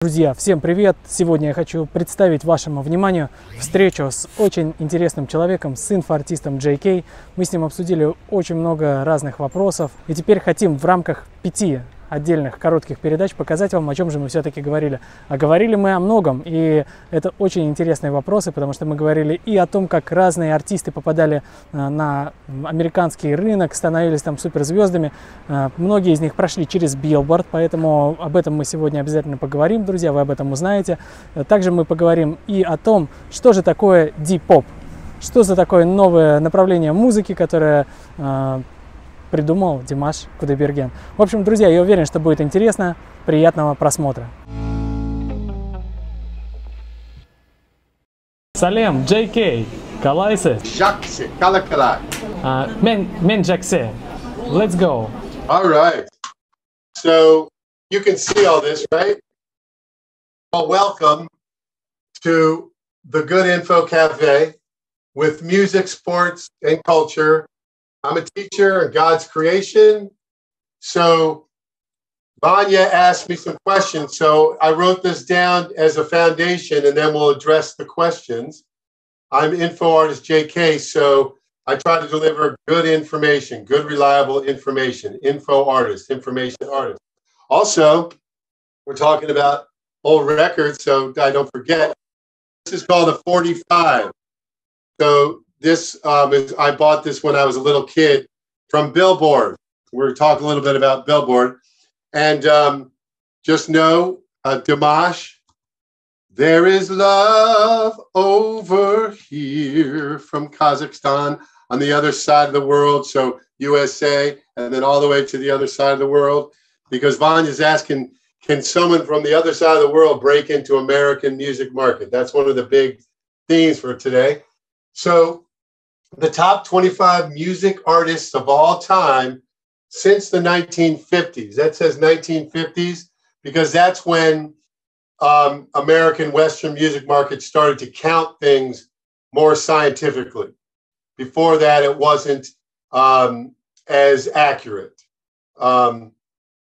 Друзья, всем привет! Сегодня я хочу представить вашему вниманию встречу с очень интересным человеком, с инфоартистом Джей Кей. Мы с ним обсудили очень много разных вопросов. И теперь хотим в рамках 5 отдельных коротких передач показать вам, о чем же мы все-таки говорили. А говорили мы о многом, и это очень интересные вопросы, потому что мы говорили и о том, как разные артисты попадали на американский рынок, становились там суперзвездами. Многие из них прошли через Billboard, поэтому об этом мы сегодня обязательно поговорим, друзья, вы об этом узнаете. Также мы поговорим и о том, что же такое Д-поп, что за такое новое направление музыки, которое придумал Димаш Кудайберген. В общем, друзья, я уверен, что будет интересно. Приятного просмотра. Салем, Джей Кей, Калайсе. Жаксе, Калакалай. Мен Жаксе. Let's go. All right. So you can see all this, right? Well, welcome to the Good Info Cafe with music, sports, and culture. I'm a teacher in God's creation. So Vanya asked me some questions. So I wrote this down as a foundation, and then we'll address the questions. I'm info artist JK, so I try to deliver good information, good, reliable information. Info artist, information artist. Also, we're talking about old records, so I don't forget. This is called a 45. So this I bought this when I was a little kid from Billboard. We're talking a little bit about Billboard. And just know, Dimash, there is love over here from Kazakhstan on the other side of the world. So USA, and then all the way to the other side of the world. Because Vanya's asking, can someone from the other side of the world break into American music market? That's one of the big themes for today. So the top 25 music artists of all time since the 1950s. That says 1950s because that's when American Western music market started to count things more scientifically. Before that, it wasn't as accurate. But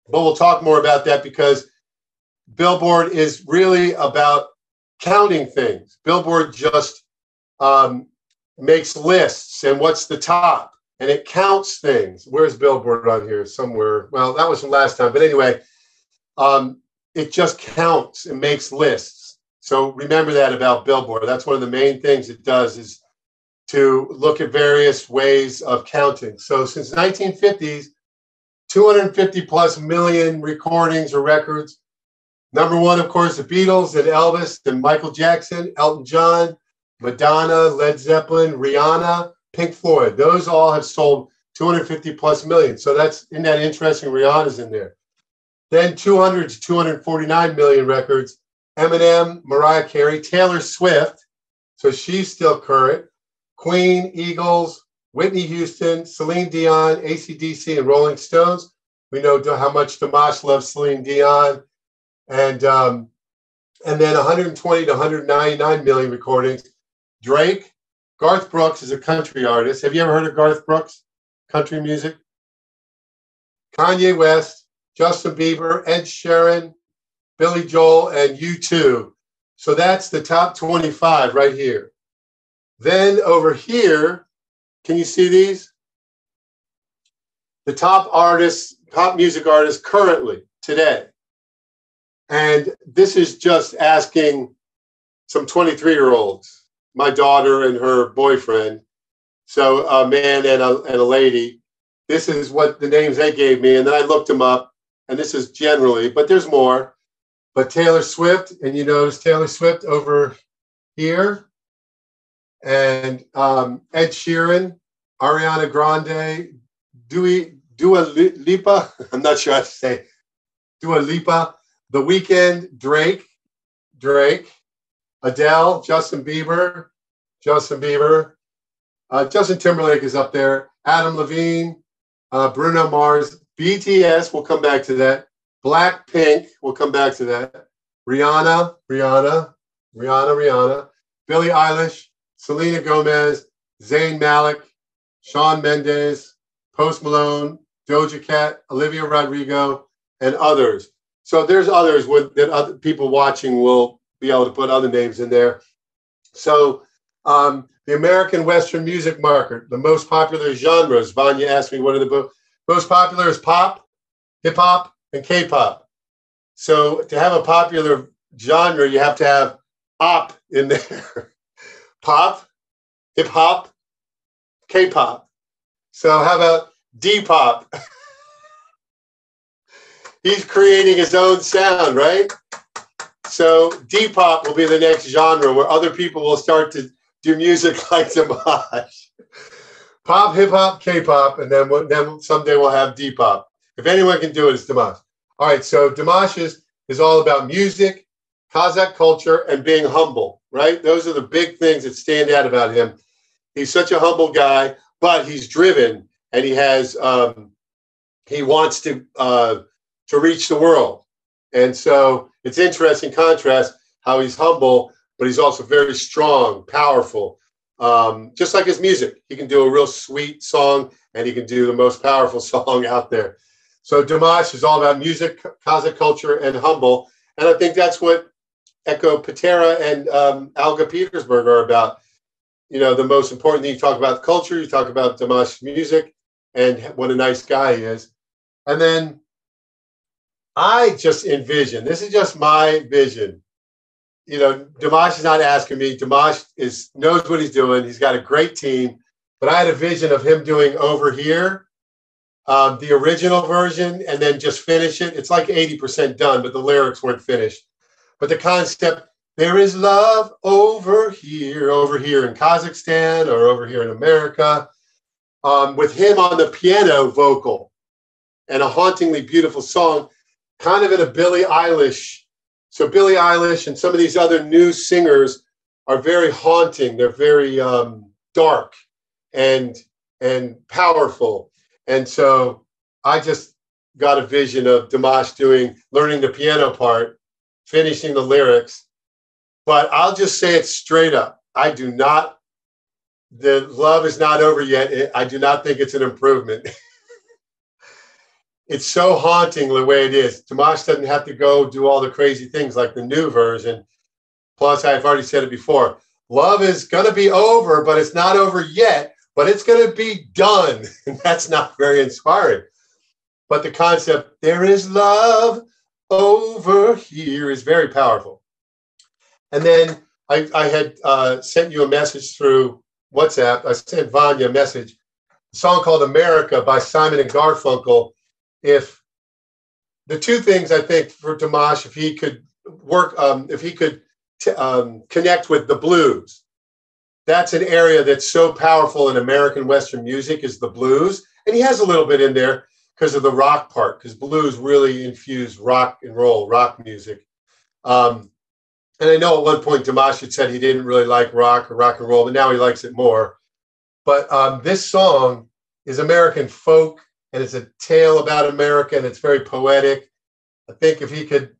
we'll talk more about that because Billboard is really about counting things. Billboard just makes lists and what's the top, and it counts things. Where's Billboard on here? Somewhere. Well, that was from last time, but anyway, it just counts and makes lists. So remember that about Billboard. That's one of the main things it does is to look at various ways of counting. So since 1950s, 250 plus million recordings or records. Number one, of course, the Beatles, then Elvis, then Michael Jackson, Elton John, Madonna, Led Zeppelin, Rihanna, Pink Floyd. Those all have sold 250 plus million. So isn't that interesting? Rihanna's in there. Then 200 to 249 million records. Eminem, Mariah Carey, Taylor Swift. So she's still current. Queen, Eagles, Whitney Houston, Celine Dion, AC/DC, and Rolling Stones. We know how much Dimash loves Celine Dion. And then 120 to 199 million recordings. Drake, Garth Brooks is a country artist. Have you ever heard of Garth Brooks? Country music. Kanye West, Justin Bieber, Ed Sheeran, Billy Joel, and U2. So that's the top 25 right here. Then over here, can you see these? The top artists, top music artists currently, today. And this is just asking some 23-year-olds, my daughter and her boyfriend. So a man and a lady. This is what the names they gave me. And then I looked them up. And this is generally, but there's more. But Taylor Swift, and you notice Taylor Swift over here. And Ed Sheeran, Ariana Grande, Dua Lipa. I'm not sure how to say Dua Lipa. The Weeknd, Drake, Adele, Justin Bieber, Justin Timberlake is up there, Adam Levine, Bruno Mars, BTS, we'll come back to that, Blackpink, we'll come back to that, Rihanna, Billie Eilish, Selena Gomez, Zayn Malik, Shawn Mendes, Post Malone, Doja Cat, Olivia Rodrigo, and others. So there's others that other people watching will be able to put other names in there. So the American Western music market, the most popular genres. Vanya asked me what are the most popular is pop, hip hop, and K-pop. So to have a popular genre, you have to have op in there. Pop, hip hop, K-pop. So how about D-pop? He's creating his own sound, right? So D-pop will be the next genre where other people will start to do music like Dimash. Pop, hip hop, K-pop, and then someday we'll have D-pop. If anyone can do it, it's Dimash. All right, so Dimash is all about music, Kazakh culture, and being humble, right? Those are the big things that stand out about him. He's such a humble guy, but he's driven, and he wants to reach the world. And so it's interesting contrast how he's humble, but he's also very strong, powerful. Just like his music, he can do a real sweet song, and he can do the most powerful song out there. So Dimash is all about music, Kazakh culture, and humble. And I think that's what Echo Patera and Alga Petersburg are about. You know, the most important thing, you talk about culture, you talk about Dimash's music, and what a nice guy he is. And then I just envision, this is just my vision. You know, Dimash is not asking me. Dimash knows what he's doing. He's got a great team. But I had a vision of him doing Over Here, the original version, and then just finish it. It's like 80% done, but the lyrics weren't finished. But the concept, there is love over here in Kazakhstan or over here in America, with him on the piano vocal and a hauntingly beautiful song, kind of in a Billie Eilish. So Billie Eilish and some of these other new singers are very haunting. They're very dark and powerful. And so I just got a vision of Dimash learning the piano part, finishing the lyrics. But I'll just say it straight up. The love is not over yet. I do not think it's an improvement. It's so haunting the way it is. Dimash doesn't have to go do all the crazy things like the new version. Plus, I've already said it before. Love is going to be over, but it's not over yet. But it's going to be done. And that's not very inspiring. But the concept, there is love over here, is very powerful. And then I had sent you a message through WhatsApp. I sent Vanya a message. A song called America by Simon and Garfunkel. If the two things I think for Dimash, if he could connect with the blues, that's an area that's so powerful in American Western music is the blues. And he has a little bit in there because of the rock part, because blues really infused rock and roll, rock music. And I know at one point Dimash had said he didn't really like rock or rock and roll, but now he likes it more. But this song is American folk, and it's a tale about America, and it's very poetic. I think if he could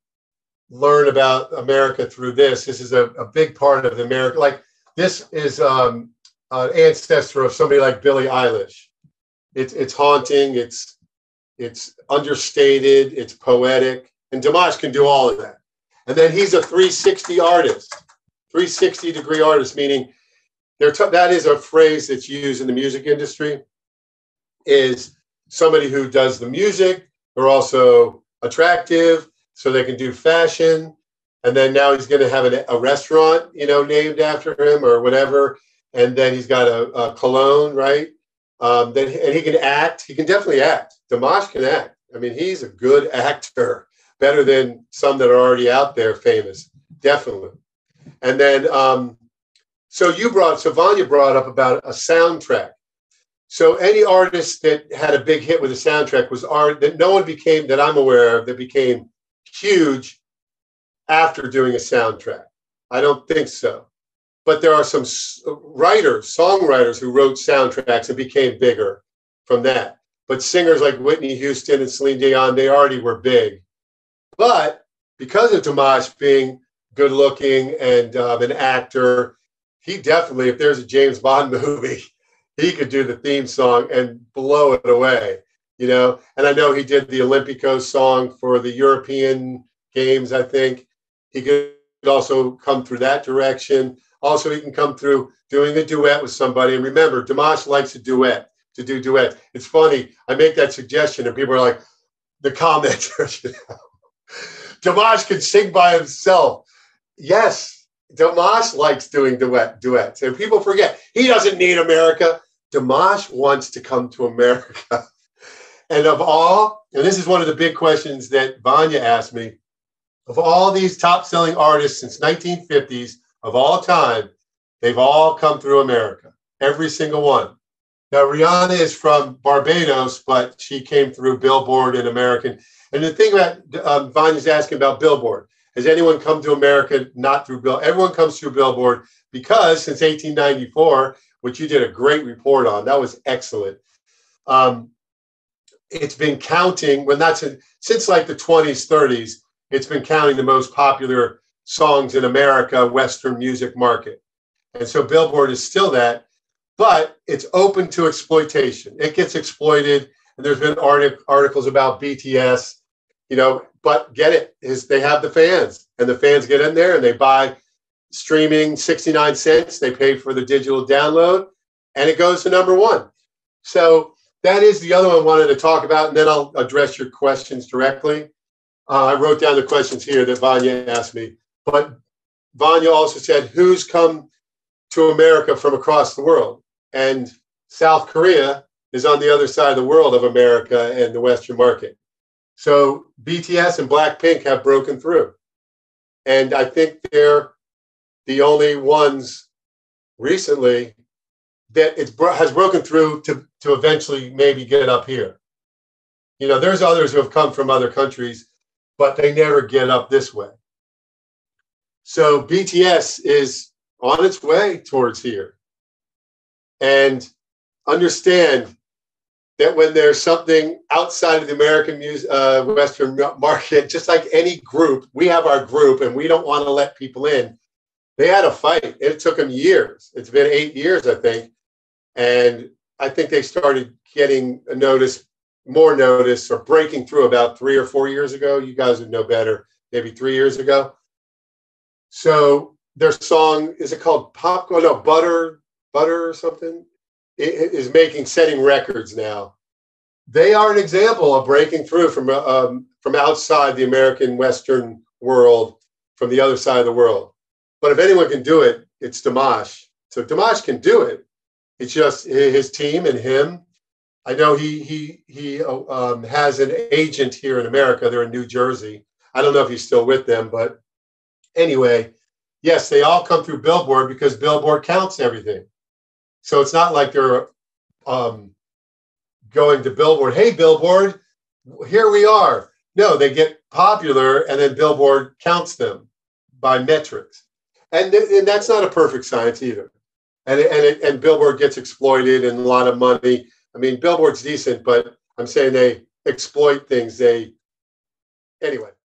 learn about America through this is a big part of the America. Like this is an ancestor of somebody like Billie Eilish. It's haunting, it's understated, it's poetic, and Dimash can do all of that. And then he's a 360 artist, 360-degree artist, meaning that is a phrase that's used in the music industry, is somebody who does the music. They're also attractive, so they can do fashion. And then now he's going to have a restaurant, named after him or whatever. And then he's got a cologne, right? And he can act. He can definitely act. Dimash can act. I mean, he's a good actor, better than some that are already out there famous, definitely. And then, so Vanya brought up about a soundtrack. So any artist that had a big hit with a soundtrack was art that no one became, that I'm aware of, that became huge after doing a soundtrack. I don't think so. But there are some songwriters who wrote soundtracks and became bigger from that. But singers like Whitney Houston and Celine Dion, they already were big. But because of Dimash being good looking and an actor, he definitely, if there's a James Bond movie, he could do the theme song and blow it away. you know, and I know he did the Olympico song for the European Games, I think. He could also come through that direction. Also, he can come through doing a duet with somebody. And remember, Dimash likes to do duets. It's funny. I make that suggestion and people are like, the commenters, you know, Dimash can sing by himself. Yes, Dimash likes doing duets. And people forget, he doesn't need America. Dimash wants to come to America. And of all, and this is one of the big questions that Vanya asked me, of all these top-selling artists since 1950s, of all time, they've all come through America, every single one. Now, Rihanna is from Barbados, but she came through Billboard and American. And the thing that Vanya's asking about Billboard, has anyone come to America not through Billboard? Everyone comes through Billboard because since 1894, which you did a great report on, that was excellent. It's been counting, since like the 20s, 30s, it's been counting the most popular songs in America, Western music market. And so Billboard is still that, but it's open to exploitation. It gets exploited, and there's been articles about BTS, you know, but get it, is they have the fans, and the fans get in there and they buy streaming 69 cents, they pay for the digital download, and it goes to #1. So that is the other one I wanted to talk about, and then I'll address your questions directly. I wrote down the questions here that Vanya asked me, but Vanya also said, who's come to America from across the world? And South Korea is on the other side of the world of America and the Western market. So BTS and Blackpink have broken through. And I think they're the only ones recently that has broken through to eventually maybe get up here. You know, there's others who have come from other countries, but they never get up this way. So BTS is on its way towards here. And understand that when there's something outside of the American Western market, just like any group, we have our group and we don't want to let people in. They had a fight. It took them years. It's been 8 years, I think. And I think they started getting more notice or breaking through about 3 or 4 years ago. You guys would know better, maybe 3 years ago. So their song, is it called Popcorn? No, Butter or something? It is setting records now. They are an example of breaking through from outside the American Western world, from the other side of the world. But if anyone can do it, it's Dimash. So Dimash can do it. It's just his team and him. I know he has an agent here in America. They're in New Jersey. I don't know if he's still with them, but anyway, yes, they all come through Billboard because Billboard counts everything. So it's not like they're going to Billboard, hey, Billboard, here we are. No, they get popular and then Billboard counts them by metrics. And that's not a perfect science either. And Billboard gets exploited and a lot of money. I mean, Billboard's decent, but I'm saying they exploit things. Anyway.